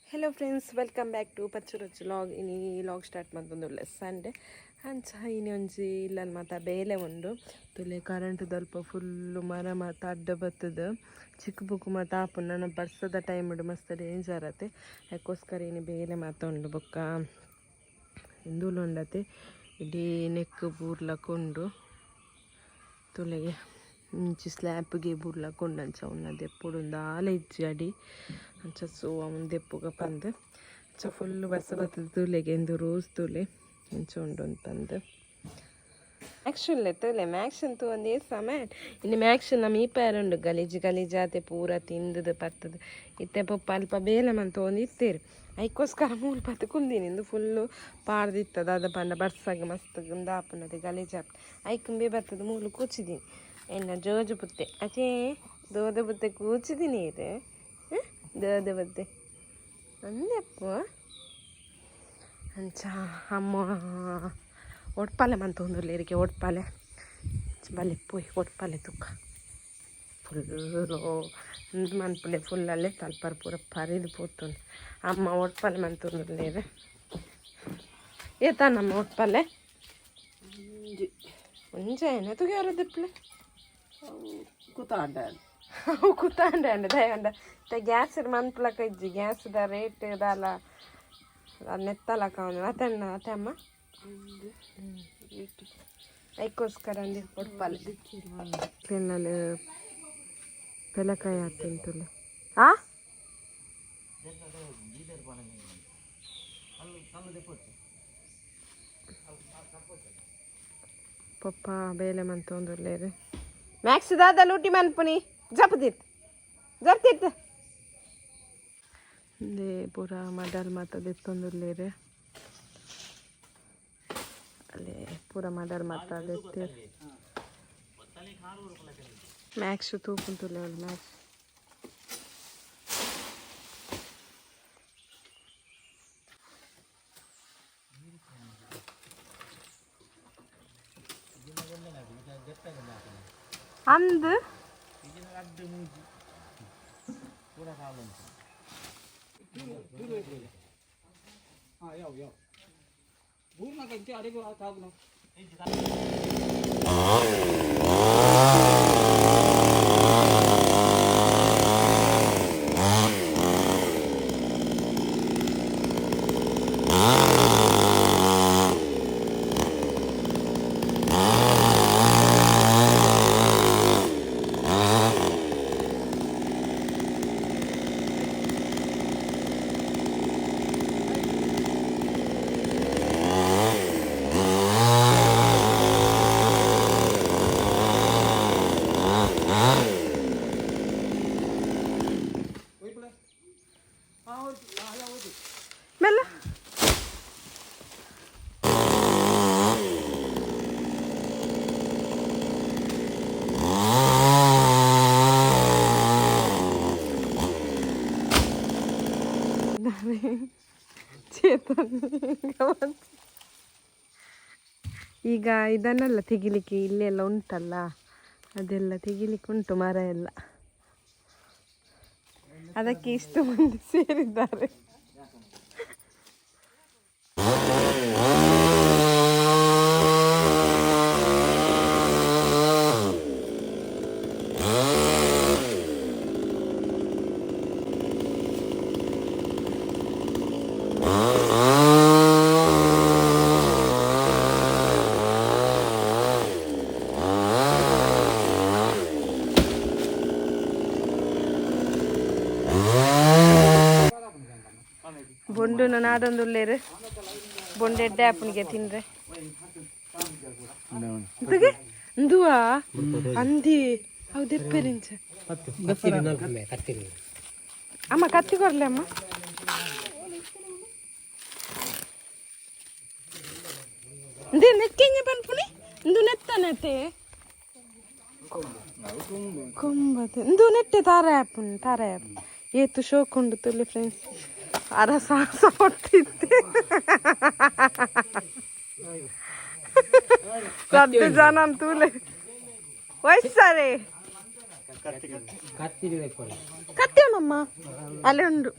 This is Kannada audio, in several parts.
Hello friends, welcome back to Pachchurachchu log. ಇನಿ ಲಾಗ್ ಸ್ಟಾರ್ಟ್ ಮಾಡ್ತೊಂದುಲ್ಲೆ ಸಂಡೆ ಅಂಚ ಇನಿ ಒಂಜಿ ಇಲ್ಲಲ್ಲಿ ಮಾತ ಬೇಲೆ ಉಂಡು ತುಲೆ ಕರೆಂಟ್ ದಲ್ಪ ಫುಲ್ಲು ಮರ ಮಾತ ಅಡ್ಡ ಬತ್ತದ ಚಿಕ್ಕ ಬುಕ್ಕು ಮಾತ ಆಪು ನನ್ನ ಬರ್ಸದ ಟೈಮ್ ಇಡು ಮಸ್ತ್ ಡೇಂಜರ್ ಆತೆ. ಅದಕ್ಕೋಸ್ಕರ ಇನಿ ಬೇಲೆ ಮಾತ ಉಂಡು ಬೊಕ್ಕ ಹಿಂದೂಲು ಉಂಡತೆ ಇಡೀ ನೆಕ್ ಬೂರ್ಲಕೊಂಡು ತುಲೆಗೆ ಇಂಚಿ ಸ್ಲ್ಯಾಪ್ಗೆ ಬುರ್ಲಕೊಂಡು ಅಂಚ ಉನ್ನದು ಎప్పుడు ಆಲೆ ಇಜ್ಜಿ ಅಡಿ ಅಂಚ ಸೊ ಅವನು ದೆಪ್ಪುಗ ಪಂದು ಅಂಚ ಫುಲ್ಲು ಬಸ ಬತ್ತದ ತುಲೆಗೆ ಎಂದು ರೋಸ್ ತುಲೆ ಇಂಚ ಉಂಡು ಅಂತಂದು ಮ್ಯಾಕ್ಶುಲ್ಲೆ ತುಲೆ ಮ್ಯಾಕ್ಷನ್ ತೂ ಒಂದೇ ಸಮಯ ಇನ್ನು ಮ್ಯಾಕ್ಷನ್ ನಮ್ಮ ಈ ಉಂಡು ಗಲೀಜು ಗಲೀಜಾತೆ ಪೂರ ತಿಂದದು ಪತ್ತದು ಇತ್ತೆ ಪಪ್ಪ ಅಲ್ಪ ಬೇಲೆ ಮಂತ ಒಂದು ಇತ್ತೇರಿ ಅದಕ್ಕೋಸ್ಕರ ಮೂಲು ಪತ್ತು ಕುಂದಿನಿಂದು ಫುಲ್ಲು ಪಾಡ್ದಿತ್ತದ ಅದ ಪಂಡ ಬರ್ಸಾಗ ಮಸ್ತ್ ದಾಪನದೆ ಗಲೀಜಾಪ್ ಐಕಂಬೆ ಬರ್ತದ ಮೂಲು ಕೂಚಿದೀನಿ ಎನ್ನ ಜೋಜು ಪುತ್ತೆ ಅಚೇ ದೋದ ಪುತ್ತೆ ಕೂಚಿದೀನಿ ಇದು ದೋದ ಪುತ್ತೆ ಅಂದೆಪ್ಪ ಅಂಚ ಅಮ್ಮ ಒಟ್ಪಾಲೆ ಮಂತ ಒಂದುರ್ಲಿ ಇರಿಗೆ ಒಟ್ಪಾಲೆ ಬಲೆ ಪೋಯ್ ಒಟ್ಪಾಲೆ ತುಕ್ಕ ಫುಲ್ಲು ಮನ್ಪುಲೆ ಫುಲ್ಲಲ್ಲೇ ತಲ್ಪರ್ ಪೂರ ಪರಿದು ಪೋತು ಅಮ್ಮ ಒಟ್ಪಾಲೆ ಮಂತೊಂದುರ್ಲೇರೆ ಏತಾನಮ್ಮ ಒಟ್ಪಾಲೆ ಮುಂಜಾನೆ ತುಗಿಯವ್ರ ದಿಪ್ಲೆ ಕೂತಾಂಡೆ ದಯಂಡ ಗ್ಯಾಸ್ ಮನ್ಪಲಕ ಇಜ್ಜಿ ಗ್ಯಾಸ್ದ ರೇಟ್ ಇದಲ್ಲ ನೆತ್ತಲಕ ಅವನು ಅತಣ್ಣ ಅತಮ್ಮ ಅದಕ್ಕೋಸ್ಕರ ಅಂದಿ ಕೊಡ್ಪಾಲೆ ಕ್ಲೀನಲ್ಲಿ ಪೆಲಕಾಯಿ ಹಾಕ್ತಿಂತುಲೆ ಪಪ್ಪ ಬೇಲೆ ಮಂತ ಒಂದುರ್ಲೇರಿ ಮ್ಯಾಕ್ಸ್ ದಾದ ಲೂಟಿ ಮನ್ಪುನಿ ಜಪದಿತ್ ಜರ್ತಿತ್ ದೇ ಪೂರ ಮಡಲ್ ಮಾತದ ಎತ್ತೊಂದುರ್ಲೇರಿ ಅಲ್ಲೇ ಪೂರ ಮಡಲ್ ಮಾತದ ಎತ್ತೀರಿ ಮ್ಯಾಕ್ಸ್ ತೂಪುಂತುಲೆ ಅವಳು ಮ್ಯಾಕ್ಸ್ ಅಂದು ಮೆಲ್ಲ ಈಗ ಇದನ್ನೆಲ್ಲ ತೆಗಿಲಿಕ್ಕೆ ಇಲ್ಲೆಲ್ಲ ಉಂಟಲ್ಲ ಅದೆಲ್ಲ ತೆಗಿಲಿಕ್ಕೆ ಉಂಟು ಮರ ಎಲ್ಲ ಅದಕ್ಕೆ ಇಷ್ಟು ಮಂದಿ ಸೇರಿದ್ದಾರೆ. ಬೊಂಡು ನಾಡೊಂದುಲ್ಲೇರು ಬೊಂಡೆ ಎಡ್ಡೆ ಆಪನಿಗೆ ತಿನ್ರೆ ಇಂದುವಾ ಅಂದಿ ಅವು ದೆಪ್ಪೆರಿಂಚ ಅಮ್ಮ ಕತ್ತಿ ಕೊರ್ಲೆ ಅಮ್ಮ ಇಂದು ನೆಕ್ಕೆಂಗೆ ಪನ್ಪುನಿ ಇಂದು ನೆತ್ತನತೆ ಕೊಂಬತೆ ಇಂದು ನೆಟ್ಟೆ ತಾರೆ ಆಪುನ್ ತಾರೆ ಆಪು ಏತು ಶೋಕುಂಡು ತುಳ್ಳಿ ಫ್ರೆಂಡ್ಸ್ ಅರ ಸಾಹಸ ಪಟ್ಟಿದ್ದೆ ರದ್ದು ಜನ ತೂಲೆ ವಯಸ್ಸಾರೆ ಕತ್ತಿ ಅಮ್ಮಮ್ಮ ಅಲ್ಲೇ ಉಂಡು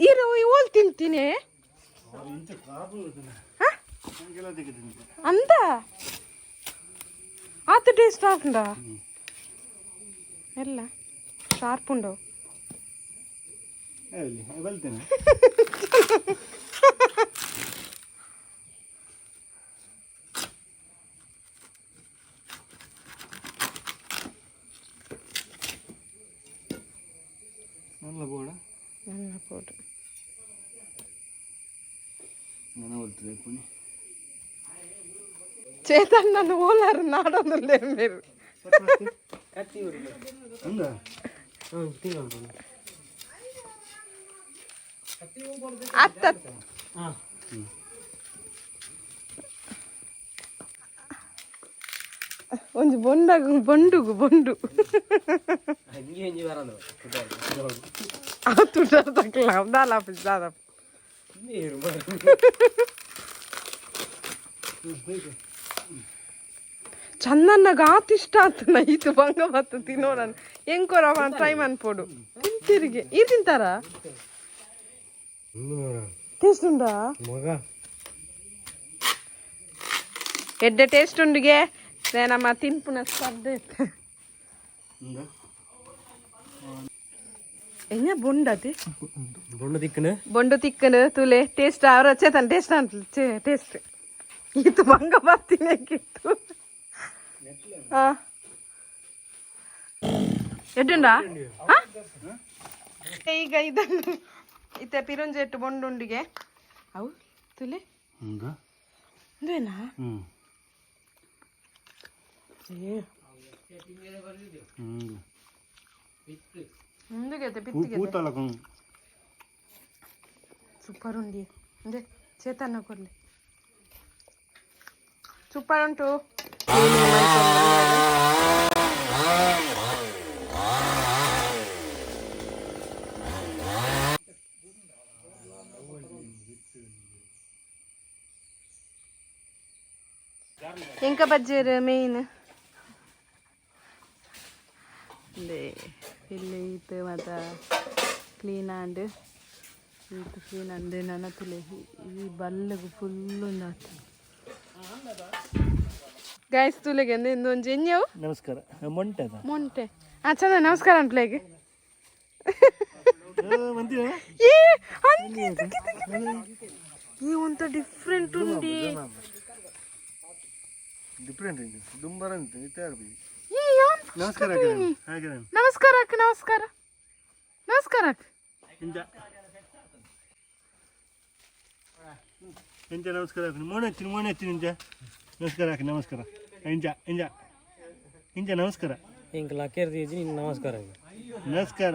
ಇರು ಓಲ್ ತಿಂತೀನಿ ಅಂದ ಆತ ಟೇಸ್ಟ್ ಆಫ್ಂಡ ಎಲ್ಲ ಶಾರ್ಪ್ ಉಂಡು നല്ല പോടാ നല്ല പോട്ട് അങ്ങനെ പോലത്തെ പുണി చేతన్ నన్ను ఓలారు నాడొందులేరు మీరు ಅತ್ತ ಒಂಜಿ ಬೊಂಡುಗು ಬೊಂಡು ತುಟಾರ್ ತಕ್ಲ ದಾಲಾಪಿಸ್ ದಾದಾಪ ಚಂದನ್ನಗ ಆತ ಇಷ್ಟ ಆತನ ಇದು ಬಂಗ ಬತ್ತು ತಿನ್ನೋಣ ಹೆಂಗೋರವ ಟ್ರೈ ಮಾಡ್ಪೋಡು ತಿಂತಿರಿಗೆ ಈ ತಿಂತಾರ ಟೇಸ್ಟ್ ಉಂಡಾ ಎಡ್ಡೆ ಟೇಸ್ಟ್ ಉಂಡಿಗೆ ನಮ್ಮ ತಿನ್ಪುನ ಸ್ಪರ್ಧೆ ಹೆಂಗ ಬೊಂಡತಿ ಬೊಂಡು ತಿಕ್ಕನು ತುಲೆ ಟೇಸ್ಟ್ ಅವ್ರ ಚೇತನ್ ಟೇಸ್ಟ್ ಅಂತ ಟೇಸ್ಟ್ ಇದು ಬಂಗ ಬರ್ತೀನಿ ಕಿತ್ತು ಎಡ್ಡುಂಡಾ ಈಗ ಇದನ್ನು ಇತ್ತೆ ಪಿರುಂಜೆಟ್ಟು ಬೊಂಡುಂಡಿಗೆ ಅವು ತುಲೆ ಅಂದ್ರೇನಾ ಸೂಪರ್ ಉಂಡಿ ಅಂದ್ರೆ ಚೇತನ ಕೊಡ್ಲಿ ಸೂಪರ್ ಉಂಟು ಎಂಕ ಬಜ್ಜೇರು ಮೇಯ್ನ್ ಇಲ್ಲಿ ಇತ್ತು ಮತ್ತು ಕ್ಲೀನ್ ಆಂಡ್ ಇದು ಕ್ಲೀನ್ ಅಂಡ್ ನನ್ನ ತುಲೆ ಈ ಬಲ್ಲಗು ಫುಲ್ಲು ಗಾಯ್ಸ್ ತುಲೆಗೆ ಅಂದ್ರೆ ಇಂದೊಂದು ಎಂಜವು ನಮಸ್ಕಾರ ಮೊಂಟೆ ಮೊಂಟೆ ಚಂದ ನಮಸ್ಕಾರ ಅಂಟ್ಲೆಗೆ ಈ ಒಂತ ಡಿಫ್ರೆಂಟ್ ಉಂಡಿ ಡಿಫ್ರೆಂಟ್ ದುಂಬರ ನಮಸ್ಕಾರ ನಮಸ್ಕಾರ ಅಕ್ಕ ನಮಸ್ಕಾರ ನಮಸ್ಕಾರ ಅಕ್ಕ ಇಂಚ ನಮಸ್ಕಾರ ಮೋನೆ ಹಚ್ಚಿನ ಇಂಚ ನಮಸ್ಕಾರ ನಮಸ್ಕಾರ ಇಂಚ ಇಂಚ ಇಂಚ ನಮಸ್ಕಾರ ಇಂಕ ಲಕ್ಕೇರ್ದಿ ನಮಸ್ಕಾರ ನಮಸ್ಕಾರ